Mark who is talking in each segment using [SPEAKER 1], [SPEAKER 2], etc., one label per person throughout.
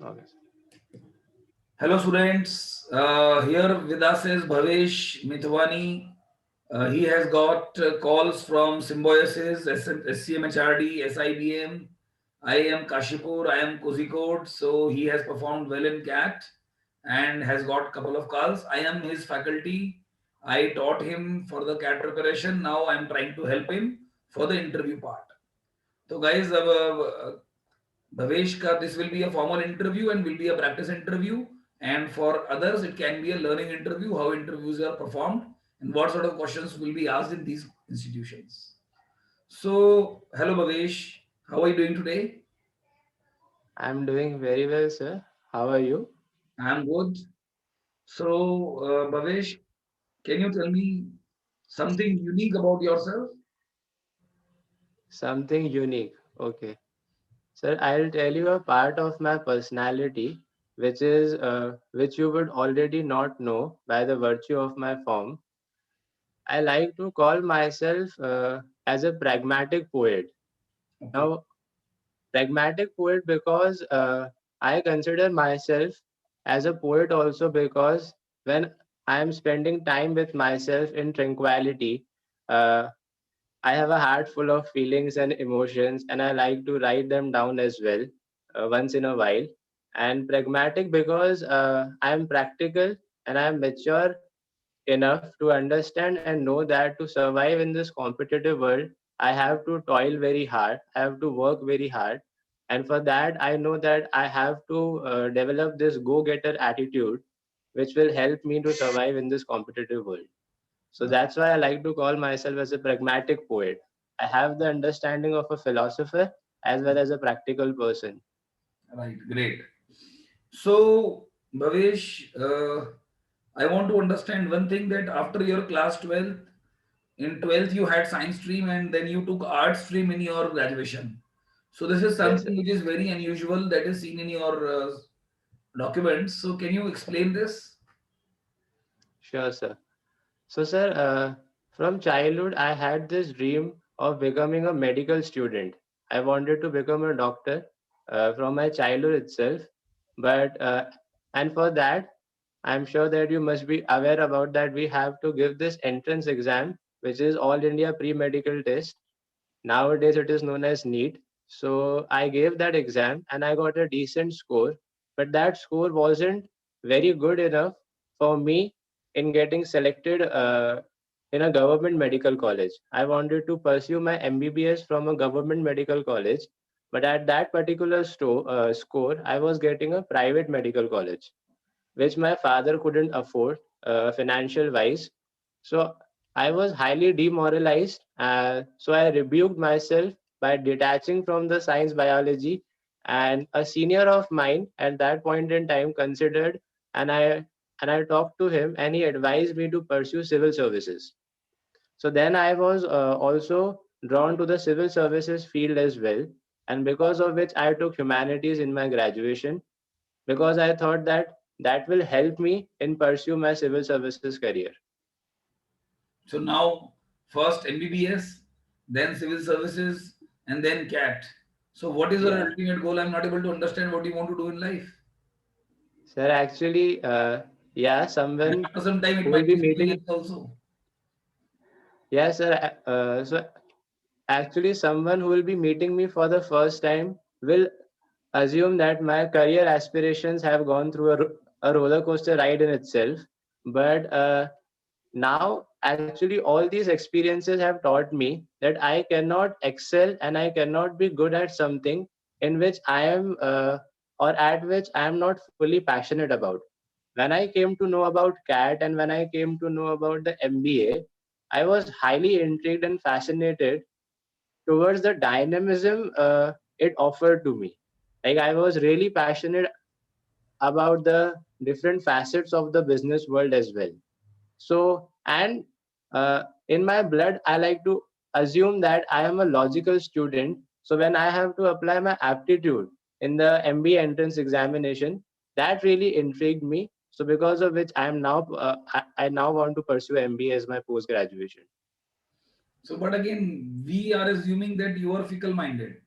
[SPEAKER 1] Okay.
[SPEAKER 2] Hello students, here with us is Bhavesh Mithwani. He has got calls from Symbiosis, SCMHRD, SIBM. I am Kashipur, I am Kozhikode. So he has performed well in CAT and has got a couple of calls. I am his faculty. I taught him for the CAT preparation. Now I am trying to help him for the interview part. So guys, Bhavesh, this will be a formal interview and will be a practice interview. And for others, it can be a learning interview, how interviews are performed and what sort of questions will be asked in these institutions. So, hello Bhavesh, how are you doing today?
[SPEAKER 1] I'm doing very well, sir. How are you?
[SPEAKER 2] I'm good. So, Bhavesh, can you tell me something unique about yourself?
[SPEAKER 1] Something unique. Okay. Sir, I'll tell you a part of my personality, which you would already not know by the virtue of my form. I like to call myself as a pragmatic poet.
[SPEAKER 2] Okay.
[SPEAKER 1] Now, pragmatic poet because I consider myself as a poet also because when I am spending time with myself in tranquility, uh, I have a heart full of feelings and emotions, and I like to write them down as well once in a while. And pragmatic because I am practical and I am mature enough to understand and know that to survive in this competitive world, I have to toil very hard, I have to work very hard. And for that, I know that I have to develop this go getter attitude, which will help me to survive in this competitive world. So
[SPEAKER 2] Uh,
[SPEAKER 1] that's why I like to call myself as a pragmatic poet. I have the understanding of a philosopher as well as a practical person.
[SPEAKER 2] right, great. So, Bhavesh, I want to understand one thing that after your class 12th, in 12th you had science stream and then you took art stream in your graduation. So this is
[SPEAKER 1] Yes, sir.
[SPEAKER 2] something which is very unusual that is seen in your documents. So can you explain this?
[SPEAKER 1] Sure, sir. So, sir, from childhood, I had this dream of becoming a medical student. I wanted to become a doctor from my childhood itself. But, and for that, I'm sure that you must be aware about that. We have to give this entrance exam, which is All India Pre-Medical Test. Nowadays, it is known as NEET. So, I gave that exam and I got a decent score. But that score wasn't very good enough for me in getting selected in a government medical college. I wanted to pursue my MBBS from a government medical college, but at that particular score, I was getting a private medical college, which my father couldn't afford financial wise. So I was highly demoralized. So I rebuked myself by detaching from the science biology. And a senior of mine at that point in time considered, and I talked to him, and he advised me to pursue civil services. So then I was also drawn to the civil services field as well, and because of which I took humanities in my graduation because I thought that that will help me in pursue my civil services career.
[SPEAKER 2] So now first MBBS, then civil services, and then CAT. So what is your
[SPEAKER 1] Yeah,
[SPEAKER 2] ultimate goal? I'm not able to understand what you want to do in life.
[SPEAKER 1] sir. Actually, yeah,
[SPEAKER 2] And
[SPEAKER 1] someone
[SPEAKER 2] after some time, it
[SPEAKER 1] who will
[SPEAKER 2] might
[SPEAKER 1] be
[SPEAKER 2] be something
[SPEAKER 1] meeting.
[SPEAKER 2] else also.
[SPEAKER 1] Yeah, sir. So actually, someone who will be meeting me for the first time will assume that my career aspirations have gone through a roller coaster ride in itself. But now, actually, all these experiences have taught me that I cannot excel and I cannot be good at something in which I am or at which I am not fully passionate about. When I came to know about CAT and when I came to know about the MBA, I was highly intrigued and fascinated towards the dynamism it offered to me. Like I was really passionate about the different facets of the business world as well. So, and in my blood, I like to assume that I am a logical student. So, when I have to apply my aptitude in the MBA entrance examination, that really intrigued me. So, because of which I am now, I now want to pursue MBA as my post graduation.
[SPEAKER 2] So, but again, we are assuming that you are fickle minded.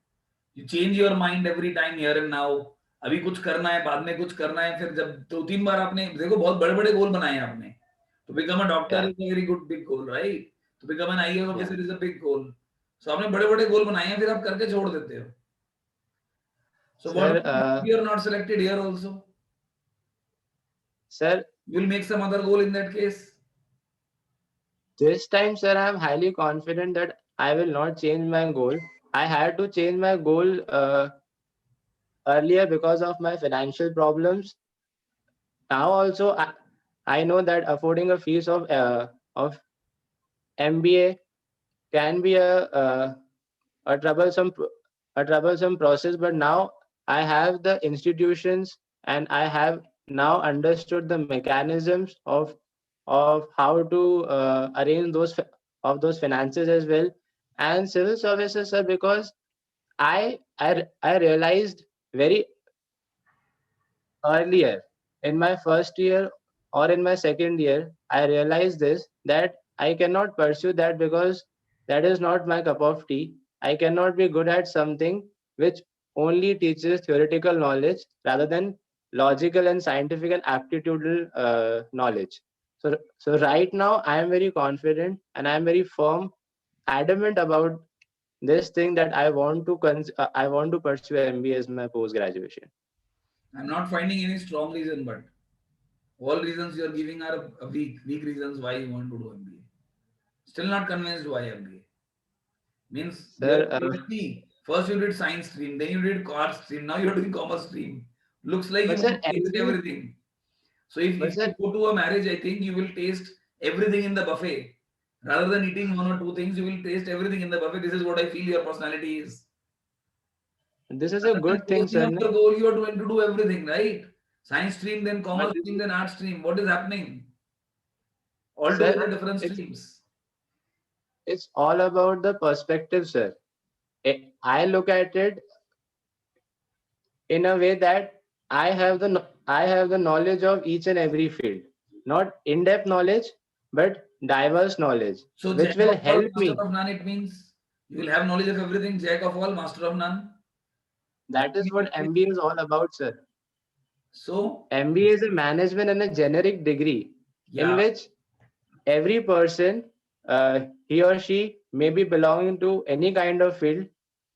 [SPEAKER 2] You change your mind every time here and now. अभी कुछ करना है, बाद में कुछ करना है, फिर जब 2-3 बार आपने देखो बहुत बड़े-बड़े गोल बनाए हैं आपने. To become a doctor
[SPEAKER 1] Yeah,
[SPEAKER 2] is a very good big goal, right? To become an IAS
[SPEAKER 1] yeah.
[SPEAKER 2] officer is a big goal. So आपने बड़े-बड़े गोल बनाए हैं, फिर आप करके छोड़ देते हो. So what
[SPEAKER 1] Sir,
[SPEAKER 2] if you are not selected here also?
[SPEAKER 1] sir,
[SPEAKER 2] You will make some other goal in that case.
[SPEAKER 1] this time, sir, I am highly confident that I will not change my goal. I had to change my goal earlier because of my financial problems. Now also, I know that affording a fees of MBA can be a troublesome a troublesome process. But now I have the institutions and I have now understood the mechanisms of how to arrange those finances as well. And civil services, sir, because I realized very earlier in my first year or in my second year, I realized this that I cannot pursue that because that is not my cup of tea. I cannot be good at something which only teaches theoretical knowledge rather than logical and scientific and aptitudinal knowledge. So right now I am very confident and I am very firm, adamant about this thing that I want to pursue MBA as my post graduation.
[SPEAKER 2] I'm not finding any strong reason, but all reasons you are giving are weak reasons why you want to do MBA. Still not convinced why MBA. Means your
[SPEAKER 1] Sir,
[SPEAKER 2] see, first you did science stream, then you did art stream, now you're doing commerce stream. Looks like you
[SPEAKER 1] but sir,
[SPEAKER 2] want to taste everything. So if
[SPEAKER 1] but
[SPEAKER 2] you
[SPEAKER 1] sir,
[SPEAKER 2] go to a marriage, I think you will taste everything in the buffet. Rather than eating one or two things, you will taste everything in the buffet. This is what I feel your personality is.
[SPEAKER 1] this is a
[SPEAKER 2] Rather than
[SPEAKER 1] good thing,
[SPEAKER 2] focusing
[SPEAKER 1] sir.
[SPEAKER 2] on your goal, you are going to do everything, right? Science stream, then
[SPEAKER 1] But
[SPEAKER 2] commerce stream, then art stream. What is happening?
[SPEAKER 1] sir,
[SPEAKER 2] Altogether different
[SPEAKER 1] it's
[SPEAKER 2] streams.
[SPEAKER 1] it's all about the perspective, sir. I look at it in a way that I have the knowledge of each and every field, not in-depth knowledge, but diverse knowledge,
[SPEAKER 2] So
[SPEAKER 1] which
[SPEAKER 2] jack
[SPEAKER 1] will
[SPEAKER 2] of all,
[SPEAKER 1] help
[SPEAKER 2] master
[SPEAKER 1] me.
[SPEAKER 2] of none, it means you will have knowledge of everything, jack of all, master of none.
[SPEAKER 1] That is what MBA is all about, sir.
[SPEAKER 2] So,
[SPEAKER 1] MBA is a management and a generic degree in
[SPEAKER 2] yeah,
[SPEAKER 1] which every person, he or she may be belonging to any kind of field,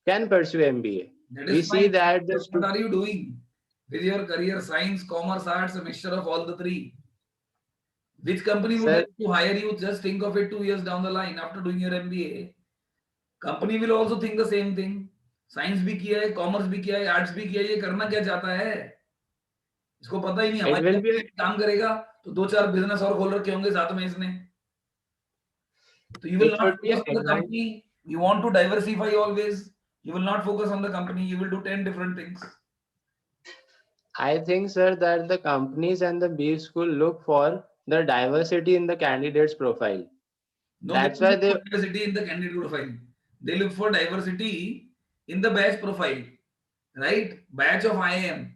[SPEAKER 1] can pursue MBA.
[SPEAKER 2] that
[SPEAKER 1] We
[SPEAKER 2] is
[SPEAKER 1] see
[SPEAKER 2] fine.
[SPEAKER 1] that
[SPEAKER 2] But what are you doing with your career? Science, commerce, arts, a mixture of all the three. Which company would
[SPEAKER 1] sir,
[SPEAKER 2] like to hire you? Just think of it 2 years down the line after doing your MBA. Company will also think the same thing. Science भी किया है, commerce भी किया है, arts भी किया है, ये करना क्या चाहता है? इसको पता ही नहीं
[SPEAKER 1] it
[SPEAKER 2] हमारी
[SPEAKER 1] will
[SPEAKER 2] कंपनी
[SPEAKER 1] be
[SPEAKER 2] में काम करेगा तो 2-4 बिजनेस और खोल रखे होंगे साथ में इसने. So you will
[SPEAKER 1] it
[SPEAKER 2] not
[SPEAKER 1] would be
[SPEAKER 2] focus
[SPEAKER 1] an
[SPEAKER 2] on the
[SPEAKER 1] advantage.
[SPEAKER 2] company. You want to diversify always. You will not focus on the company. You will do 10 different things.
[SPEAKER 1] I think, sir, that the companies and the B school look for the diversity in the candidate's profile.
[SPEAKER 2] No, they
[SPEAKER 1] That's
[SPEAKER 2] don't
[SPEAKER 1] why
[SPEAKER 2] look for
[SPEAKER 1] they,
[SPEAKER 2] diversity in the candidate profile. They look for diversity in the batch profile, right? Batch of IIM.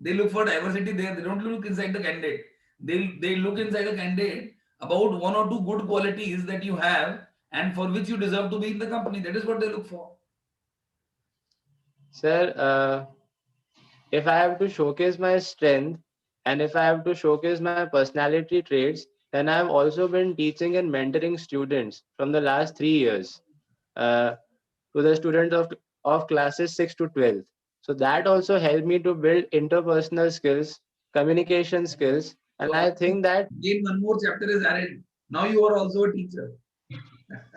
[SPEAKER 2] They look for diversity there. They don't look inside the candidate. They look inside a candidate about one or two good qualities that you have and for which you deserve to be in the company. That is what they look for.
[SPEAKER 1] sir, if I have to showcase my strength and if I have to showcase my personality traits, then I have also been teaching and mentoring students from the last 3 years. Uh, to the students of classes 6 to 12. So that also helped me to build interpersonal skills, communication skills, and
[SPEAKER 2] So
[SPEAKER 1] I think that,
[SPEAKER 2] again, one more chapter is added. Now you are also a teacher.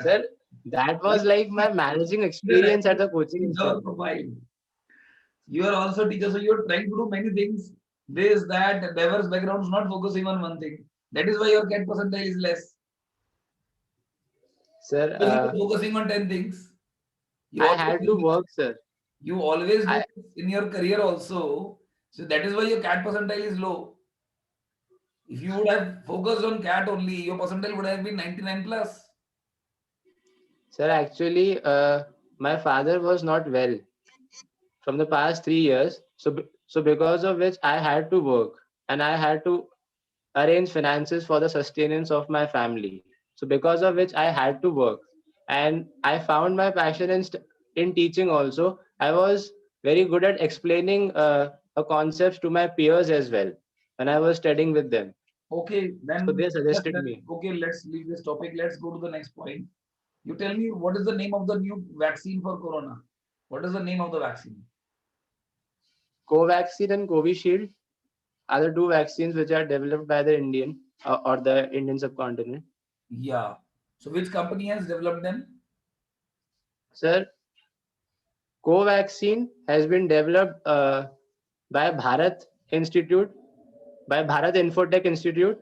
[SPEAKER 1] sir, that was like my managing
[SPEAKER 2] Then I
[SPEAKER 1] experience at the coaching
[SPEAKER 2] in our
[SPEAKER 1] institute.
[SPEAKER 2] profile. You are also teacher, so you are trying to do many things. This, that, diverse backgrounds, not focusing on one thing. That is why your cat percentile is less.
[SPEAKER 1] Sir,
[SPEAKER 2] Because you are focusing on 10 things. You
[SPEAKER 1] I
[SPEAKER 2] always
[SPEAKER 1] had to
[SPEAKER 2] do
[SPEAKER 1] work, sir.
[SPEAKER 2] you always do
[SPEAKER 1] I,
[SPEAKER 2] this in your career also. So that is why your cat percentile is low. If you would have focused on cat only, your percentile would have been 99 plus.
[SPEAKER 1] sir, actually, my father was not well from the past 3 years. So because of which I had to work and I had to arrange finances for the sustenance of my family. So because of which I had to work, and I found my passion in teaching also. I was very good at explaining concepts to my peers as well when I was studying with them.
[SPEAKER 2] Okay,
[SPEAKER 1] So
[SPEAKER 2] then
[SPEAKER 1] they suggested me.
[SPEAKER 2] okay, let's leave this topic. Let's go to the next point. You tell me what is the name of the new vaccine for corona? What is the name of the vaccine?
[SPEAKER 1] Covaxin and Covishield are the two vaccines which are developed by the Indian or the Indian subcontinent.
[SPEAKER 2] Yeah. So which company has developed them?
[SPEAKER 1] Sir, Covaxin has been developed by Bharat Institute, by Bharat Infotech Institute,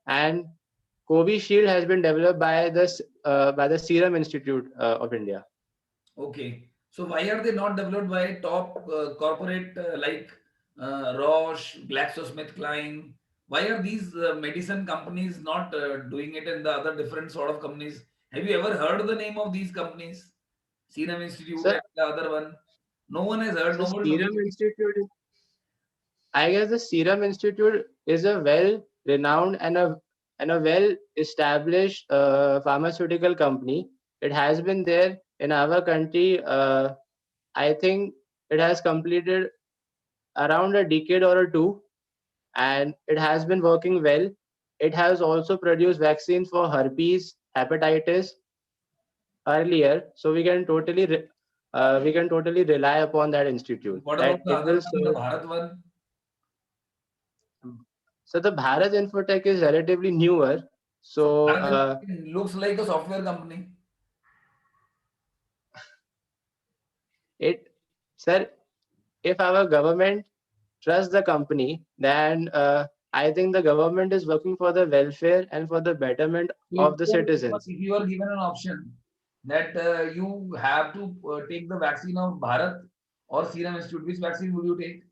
[SPEAKER 1] and Covishield has been developed by the Serum Institute of India.
[SPEAKER 2] Okay. So why are they not developed by top corporate like Roche, GlaxoSmithKline? Why are these medicine companies not doing it in the other different sort of companies? Have you ever heard the name of these companies? Serum Institute
[SPEAKER 1] Sir,
[SPEAKER 2] and the other one. No one has heard.
[SPEAKER 1] so
[SPEAKER 2] No one knows.
[SPEAKER 1] Serum Institute, I guess the Serum Institute is a well-renowned and a well-established pharmaceutical company. It has been there in our country. I think it has completed around a decade or a two, and it has been working well. It has also produced vaccines for herpes, hepatitis earlier, so we can totally rely upon that institute
[SPEAKER 2] What about
[SPEAKER 1] that
[SPEAKER 2] the
[SPEAKER 1] it
[SPEAKER 2] other
[SPEAKER 1] will
[SPEAKER 2] one, the
[SPEAKER 1] serve.
[SPEAKER 2] Bharat one?
[SPEAKER 1] So the Bharat Infotech is relatively newer.
[SPEAKER 2] So
[SPEAKER 1] So
[SPEAKER 2] Bharat looks like a software company.
[SPEAKER 1] it, sir, if our government trusts the company, then I think the government is working for the welfare and for the betterment
[SPEAKER 2] So
[SPEAKER 1] of the citizens.
[SPEAKER 2] if you are given an option that you have to take the vaccine of Bharat or Serum Institute, which vaccine would you take?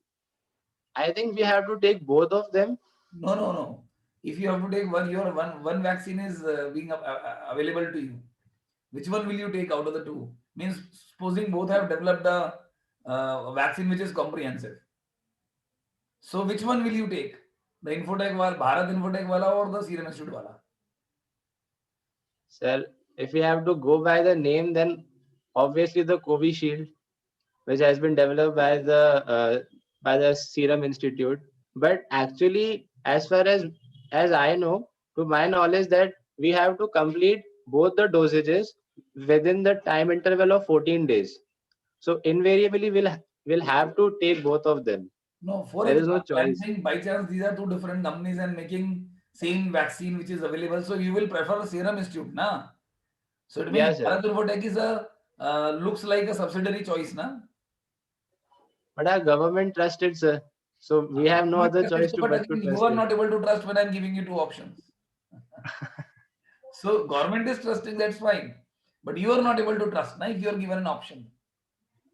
[SPEAKER 1] I think we have to take both of them.
[SPEAKER 2] No, no, no. If you have to take one, your one vaccine is being available to you. Which one will you take out of the two? Means supposing both have developed a vaccine which is comprehensive. So which one will you take? The Infotech wala, Bharat Infotech wala or the Serum Institute wala?
[SPEAKER 1] Sir, if we have to go by the name, then obviously the Covishield, which has been developed by the Serum Institute. But actually, as I know, to my knowledge, that we have to complete both the dosages within the time interval of 14 days. So invariably, we'll have to take both of them.
[SPEAKER 2] No, for
[SPEAKER 1] There is no
[SPEAKER 2] example, I'm
[SPEAKER 1] choice.
[SPEAKER 2] saying by chance these are two different companies and making same vaccine which is available. So you will prefer Serum Institute, na? So it means
[SPEAKER 1] Yeah, sir.
[SPEAKER 2] Bharat Infotech is a looks like a subsidiary choice, na?
[SPEAKER 1] But our government trusted, sir. So we have no other choice to
[SPEAKER 2] But
[SPEAKER 1] but to
[SPEAKER 2] again, you
[SPEAKER 1] trust
[SPEAKER 2] are
[SPEAKER 1] it.
[SPEAKER 2] not able to trust when I'm giving you two options. So government is trusting, that's fine. But you are not able to trust, na, if you are given an option.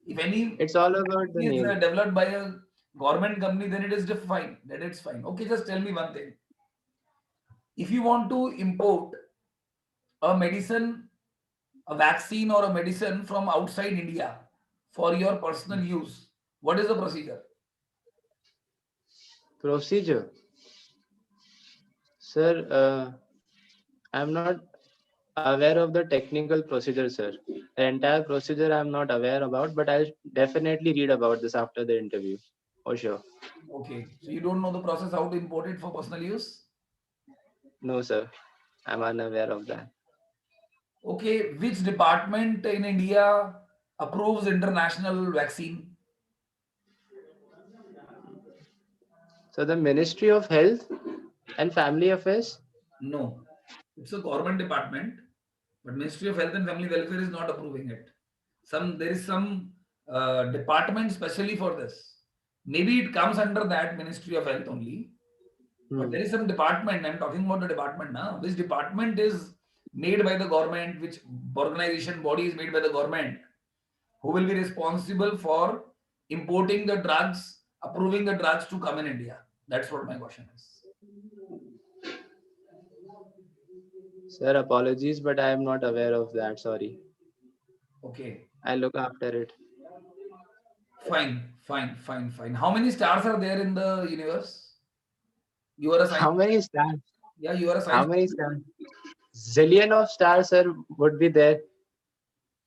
[SPEAKER 2] If any
[SPEAKER 1] It's all about the
[SPEAKER 2] is
[SPEAKER 1] name.
[SPEAKER 2] developed by a government company, then it is fine. Then it's fine. Okay, just tell me one thing. If you want to import a medicine, a vaccine or a medicine from outside India for your personal use, what is the procedure?
[SPEAKER 1] Procedure. Sir, I'm not aware of the technical procedure, sir. The entire procedure I'm not aware about, but I'll definitely read about this after the interview. For sure.
[SPEAKER 2] Okay, so you don't know the process how to import it for personal use?
[SPEAKER 1] No, sir. I'm unaware of that.
[SPEAKER 2] Okay, which department in India approves international vaccine?
[SPEAKER 1] So the Ministry of Health and Family Affairs.
[SPEAKER 2] No, it's a government department, but Ministry of Health and Family Welfare is not approving it. There is some department specially for this. Maybe it comes under that Ministry of Health only, but
[SPEAKER 1] Hmm.
[SPEAKER 2] there is some department. I'm talking about the department now. This department is made by the government, which organization body is made by the government, who will be responsible for importing the drugs, approving the drugs to come in India. That's what my question is.
[SPEAKER 1] Sir, apologies, but I am not aware of that. Sorry.
[SPEAKER 2] Okay,
[SPEAKER 1] I'll look after it.
[SPEAKER 2] fine, fine, fine, fine. How many stars are there in the universe? You are a science.
[SPEAKER 1] How many stars?
[SPEAKER 2] Yeah, you are a
[SPEAKER 1] How
[SPEAKER 2] science
[SPEAKER 1] many
[SPEAKER 2] student.
[SPEAKER 1] stars? Zillion of stars, sir, would be there.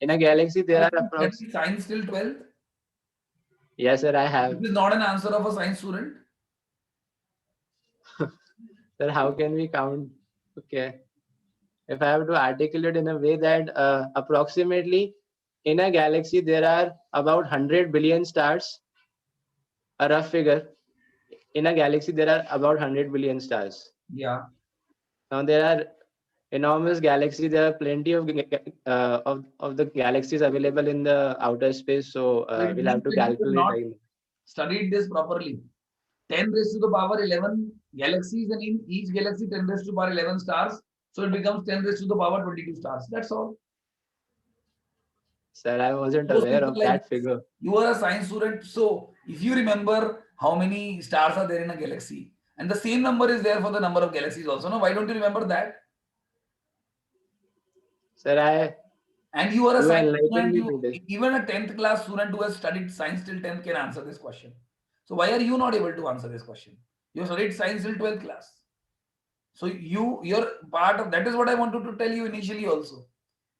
[SPEAKER 1] In a galaxy, there
[SPEAKER 2] Have
[SPEAKER 1] are
[SPEAKER 2] you
[SPEAKER 1] approx.
[SPEAKER 2] studied science till 12th?
[SPEAKER 1] Yes, sir, I have.
[SPEAKER 2] This is not an answer of a science student.
[SPEAKER 1] Sir, how can we count? Okay. If I have to articulate in a way that approximately in a galaxy there are about 100 billion stars, a rough figure. In a galaxy there are about 100 billion stars.
[SPEAKER 2] Yeah.
[SPEAKER 1] Now there are enormous galaxies. There are plenty of of the galaxies available in the outer space. So
[SPEAKER 2] So it
[SPEAKER 1] we'll
[SPEAKER 2] means
[SPEAKER 1] have to
[SPEAKER 2] that you have
[SPEAKER 1] calculate
[SPEAKER 2] not
[SPEAKER 1] time.
[SPEAKER 2] studied this properly. 10 raised to the power 11 galaxies, and in each galaxy 10 raised to the power 11 stars. So it becomes 10 raised to the power 22 stars. That's all.
[SPEAKER 1] Sir, I wasn't
[SPEAKER 2] So
[SPEAKER 1] aware
[SPEAKER 2] simple
[SPEAKER 1] of
[SPEAKER 2] like
[SPEAKER 1] that
[SPEAKER 2] this.
[SPEAKER 1] figure.
[SPEAKER 2] You are a science student. So if you remember how many stars are there in a galaxy, and the same number is there for the number of galaxies also. No, why don't you remember that?
[SPEAKER 1] Sir, I
[SPEAKER 2] And you are a
[SPEAKER 1] you
[SPEAKER 2] science
[SPEAKER 1] enlightened
[SPEAKER 2] student.
[SPEAKER 1] me
[SPEAKER 2] You
[SPEAKER 1] today.
[SPEAKER 2] even a 10th class student who has studied science till 10th can answer this question. So why are you not able to answer this question? You studied science till 12th class. So you're part of that is what I wanted to tell you initially also.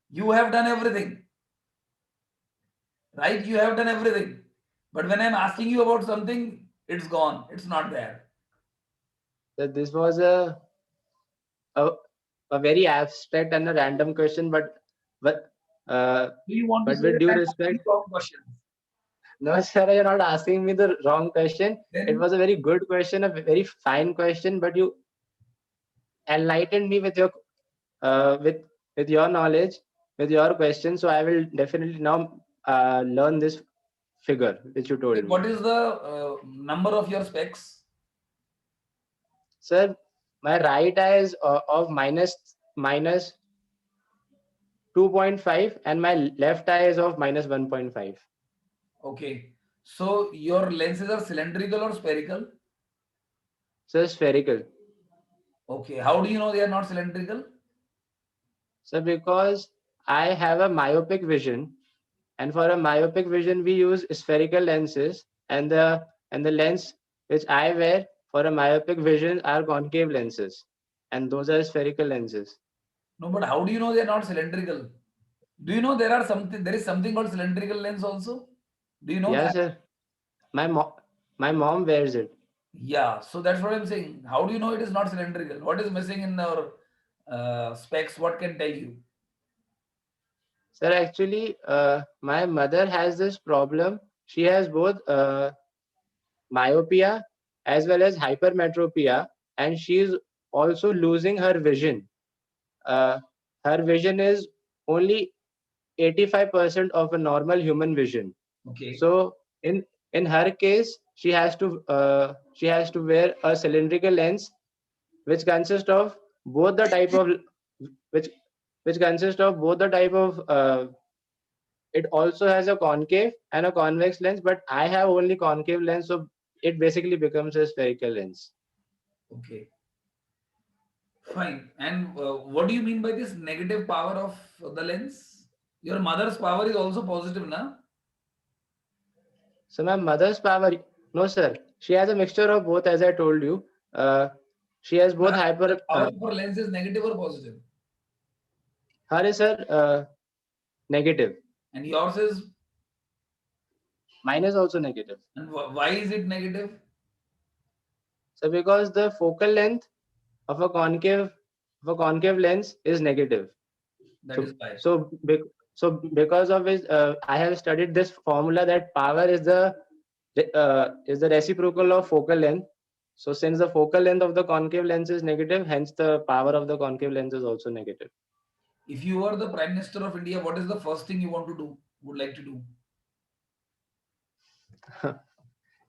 [SPEAKER 2] You have done everything, right? You have done everything. But when I'm asking you about something, it's gone. It's not there.
[SPEAKER 1] That this was a a very abstract and a random question, but uh,
[SPEAKER 2] Do you want to
[SPEAKER 1] but
[SPEAKER 2] say
[SPEAKER 1] with
[SPEAKER 2] that
[SPEAKER 1] due
[SPEAKER 2] I'm asking
[SPEAKER 1] respect,
[SPEAKER 2] wrong questions?
[SPEAKER 1] no, sir, you're not asking me the wrong question. It
[SPEAKER 2] Then
[SPEAKER 1] was a very good question, a very fine question, but you enlightened me with your uh, with with your knowledge, with your question. So I will definitely now learn this figure which you
[SPEAKER 2] okay,
[SPEAKER 1] told me.
[SPEAKER 2] what is the number of your specs?
[SPEAKER 1] Sir, my right eye is of minus 2.5 and my left eye is of minus 1.5.
[SPEAKER 2] Okay. So your lenses are cylindrical or spherical?
[SPEAKER 1] So spherical.
[SPEAKER 2] Okay. How do you know they are not cylindrical?
[SPEAKER 1] So because I have a myopic vision, and for a myopic vision we use spherical lenses, and the lens which I wear for a myopic vision are concave lenses, and those are spherical lenses.
[SPEAKER 2] No, but how do you know they are not cylindrical? Do you know there is something called cylindrical lens also? Do you know
[SPEAKER 1] Yes,
[SPEAKER 2] that?
[SPEAKER 1] sir. My mom my mom wears it.
[SPEAKER 2] Yeah. So that's what I'm saying. How do you know it is not cylindrical? What is missing in our specs? What can tell you?
[SPEAKER 1] Sir, actually, my mother has this problem. She has both myopia as well as hypermetropia, and she is also losing her vision. Uh, Her vision is only 85% of a normal human vision.
[SPEAKER 2] Okay.
[SPEAKER 1] So in her case, she has to wear a cylindrical lens, which consists of both the type of which which consists of both the type of it also has a concave and a convex lens, but I have only concave lens, so it basically becomes a spherical lens.
[SPEAKER 2] Okay. Fine. And what do you mean by this negative power of the lens? Your mother's power is also positive, na?
[SPEAKER 1] So my mother's power, no sir, she has a mixture of both, as I told you. Uh, she has both
[SPEAKER 2] The
[SPEAKER 1] hyper.
[SPEAKER 2] power of her lens is negative or positive?
[SPEAKER 1] Her is her negative.
[SPEAKER 2] And yours is,
[SPEAKER 1] Mine is also negative.
[SPEAKER 2] and why is it negative?
[SPEAKER 1] So because the focal length of a concave lens is negative.
[SPEAKER 2] That is
[SPEAKER 1] So
[SPEAKER 2] why.
[SPEAKER 1] because of it, I have studied this formula that power is the reciprocal of focal length. So since the focal length of the concave lens is negative, hence the power of the concave lens is also negative.
[SPEAKER 2] If you were the Prime Minister of India, what is the first thing you want to do, would like to do?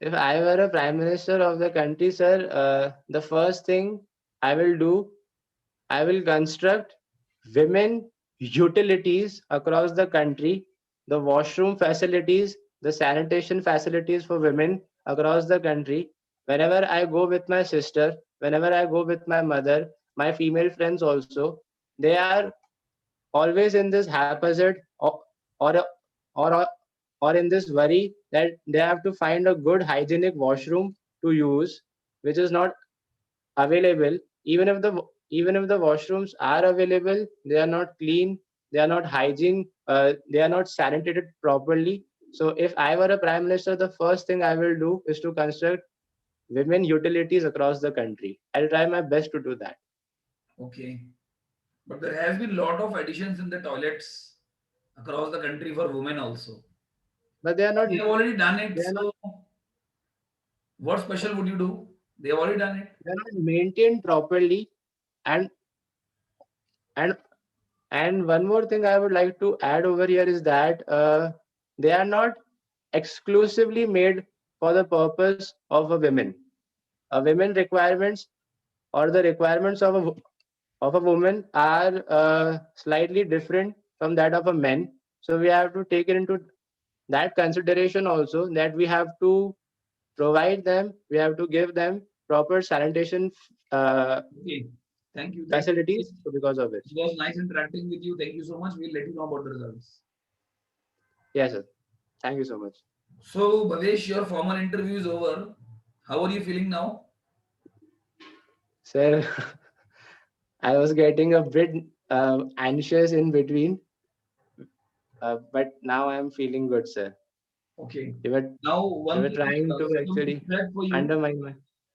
[SPEAKER 1] If I were a prime minister of the country, sir, the first thing I will do, I will construct women utilities across the country, the washroom facilities, the sanitation facilities for women across the country. Whenever I go with my sister, whenever I go with my mother, my female friends also, they are always in this haphazard or or or in this worry that they have to find a good hygienic washroom to use, which is not available. Even if the washrooms are available, they are not clean, they are not hygiene, they are not sanitated properly. So if I were a prime minister, the first thing I will do is to construct women utilities across the country. I'll try my best to do that.
[SPEAKER 2] Okay. But there has been lot of additions in the toilets across the country for women also.
[SPEAKER 1] But they are not
[SPEAKER 2] They have already done it.
[SPEAKER 1] they are not
[SPEAKER 2] So what special would you do? They have already done it.
[SPEAKER 1] they are not maintained properly. And and and one more thing I would like to add over here is that they are not exclusively made for the purpose of a women. A women requirements or the requirements of a woman are slightly different from that of a man. So we have to take it into that consideration also, that we have to provide them, we have to give them proper sanitation uh,
[SPEAKER 2] Okay. Thank you. Thank you.
[SPEAKER 1] facilities. So because of
[SPEAKER 2] It
[SPEAKER 1] which,
[SPEAKER 2] was nice interacting with you. Thank you so much. We'll let you know about the results.
[SPEAKER 1] yes, sir. Thank you so much,
[SPEAKER 2] So, Bhavesh, your formal interview is over. How are you feeling now?
[SPEAKER 1] sir. I was getting a bit anxious in between, but now I am feeling good, sir.
[SPEAKER 2] Okay.
[SPEAKER 1] They were
[SPEAKER 2] Now,
[SPEAKER 1] they
[SPEAKER 2] one
[SPEAKER 1] were
[SPEAKER 2] thing,
[SPEAKER 1] trying to
[SPEAKER 2] some
[SPEAKER 1] actually
[SPEAKER 2] feedback for you.
[SPEAKER 1] undermine my.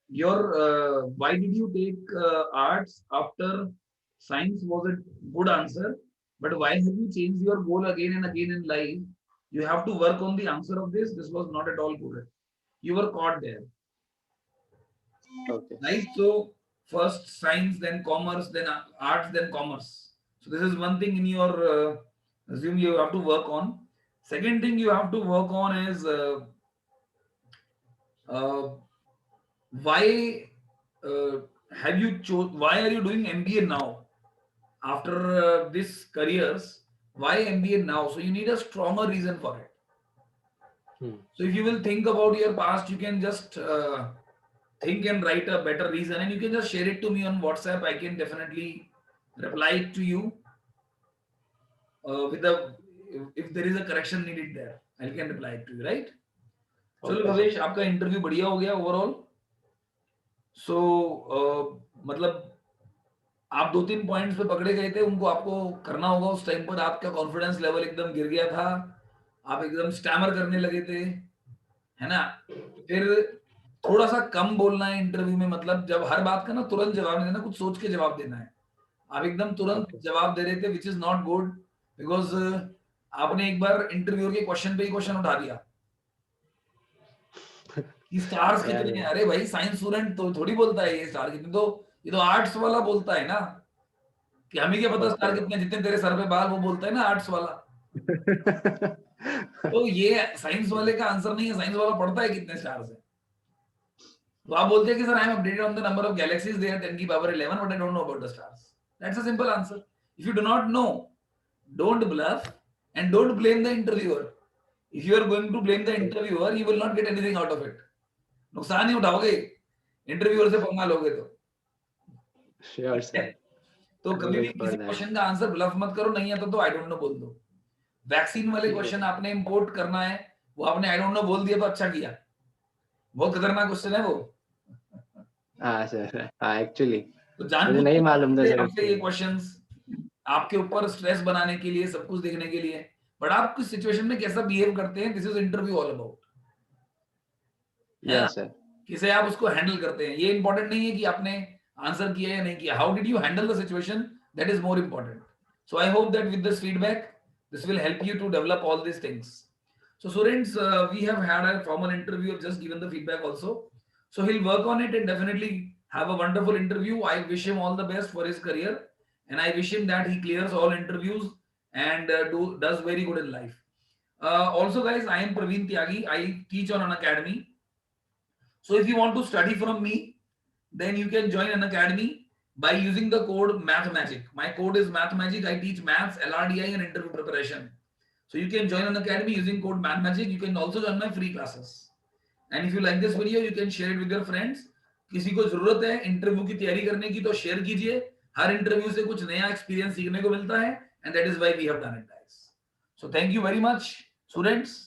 [SPEAKER 2] Your why did you take arts after science was a good answer, but why have you changed your goal again and again in life? You have to work on the answer of this. This was not at all good. You were caught there,
[SPEAKER 1] Okay,
[SPEAKER 2] right? So first science, then commerce, then arts, then commerce. So this is one thing in your resume you have to work on. Second thing you have to work on is uh, why have you chose? Why are you doing MBA now after this careers? Why MBA now? So you need a stronger reason for it.
[SPEAKER 1] hmm.
[SPEAKER 2] So if you will think about your past, you can just think and write a better reason, and you can just share it to me on WhatsApp. I can definitely reply to you with the if there is a correction needed there. I can reply it to you, right? चलो
[SPEAKER 1] Okay, sir.
[SPEAKER 2] Bhavesh आपका interview बढ़िया हो गया overall so मतलब आप 2-3 points पे पकड़े गए थे उनको आपको करना होगा उस टाइम पर आपका कॉन्फिडेंस लेवल एकदम गिर गया था आप एकदम स्टैमर करने लगे थे है ना फिर थोड़ा सा कम बोलना है इंटरव्यू में मतलब जब हर बात का ना तुरंत जवाब नहीं देना कुछ सोच के जवाब देना है आप एकदम तुरंत
[SPEAKER 1] Okay.
[SPEAKER 2] जवाब दे रहे थे which is not good because आपने एक बार इंटरव्यू के क्वेश्चन पे ही क्वेश्चन उठा दिया कि स्टार्स
[SPEAKER 1] Yeah,
[SPEAKER 2] कितने
[SPEAKER 1] sir.
[SPEAKER 2] हैं अरे भाई साइंस स्टूडेंट तो थोड़ी बोलता है ये स्टार कितने तो ये तो आर्ट्स वाला बोलता है ना कि हमें क्या पता स्टार
[SPEAKER 1] Okay.
[SPEAKER 2] कितने जितने तेरे सर पे बाल वो बोलता है ना आर्ट्स वाला तो ये साइंस वाले का आंसर नहीं है साइंस वाला पढ़ता है कितने स्टार्स है तो आप बोलते हैं कि sir I am updated on the number of galaxies there 10 की power 11 but I don't know about the stars that's a simple answer if you do not know don't bluff and don't blame the interviewer if you are going to blame the interviewer you will not get anything out of it नुकसान ही उठाओगे interviewer से पंगा लोगे तो
[SPEAKER 1] Sure,
[SPEAKER 2] ठीक है
[SPEAKER 1] sir.
[SPEAKER 2] तो
[SPEAKER 1] I'm
[SPEAKER 2] कभी भी
[SPEAKER 1] good
[SPEAKER 2] किसी
[SPEAKER 1] for that.
[SPEAKER 2] क्वेश्चन का आंसर ब्लफ मत करो नहीं आता तो आई डोंट नो बोल दो वैक्सीन वाले
[SPEAKER 1] ठीक है
[SPEAKER 2] क्वेश्चन
[SPEAKER 1] सर.
[SPEAKER 2] आपने इंपोर्ट करना है वो आपने आई डोंट नो बोल दिया तो अच्छा किया बहुत खतरनाक क्वेश्चन है वो
[SPEAKER 1] हाँ सर, हाँ एक्चुअली
[SPEAKER 2] तो
[SPEAKER 1] मुझे
[SPEAKER 2] जानबूझ
[SPEAKER 1] नहीं
[SPEAKER 2] के
[SPEAKER 1] मालूम था
[SPEAKER 2] पूछते
[SPEAKER 1] सर
[SPEAKER 2] हमसे ये
[SPEAKER 1] एक्चुअली.
[SPEAKER 2] क्वेश्चंस आपके ऊपर स्ट्रेस बनाने के लिए सब कुछ देखने के लिए बट आप किस सिचुएशन में कैसा बिहेव करते हैं this is interview all about है ना
[SPEAKER 1] यस सर.
[SPEAKER 2] किसे आप उसको हैंडल करते हैं ये इंपॉर्टेंट नहीं है कि आपने आंसर किया या नहीं किया how did you handle the situation that is more important so I hope that with this feedback this will help you to develop all these things so students we have had a formal interview I've just given the feedback also so he'll work on it and definitely have a wonderful interview I wish him all the best for his career and I wish him that he clears all interviews and does very good in life also guys I am Praveen Tyagi I teach on Unacademy so if you want to study from me, then you can join an academy by using the code MathMagic. My code is MathMagic. I teach maths, LRDI, and interview preparation. So you can join an academy using code MathMagic. You can also join my free classes. And if you like this video, you can share it with your friends. किसी को जरूरत है interview की तैयारी करने की तो share कीजिए हर इंटरव्यू से कुछ नया एक्सपीरियंस सीखने को मिलता है and that is why we have done it guys so thank you very much students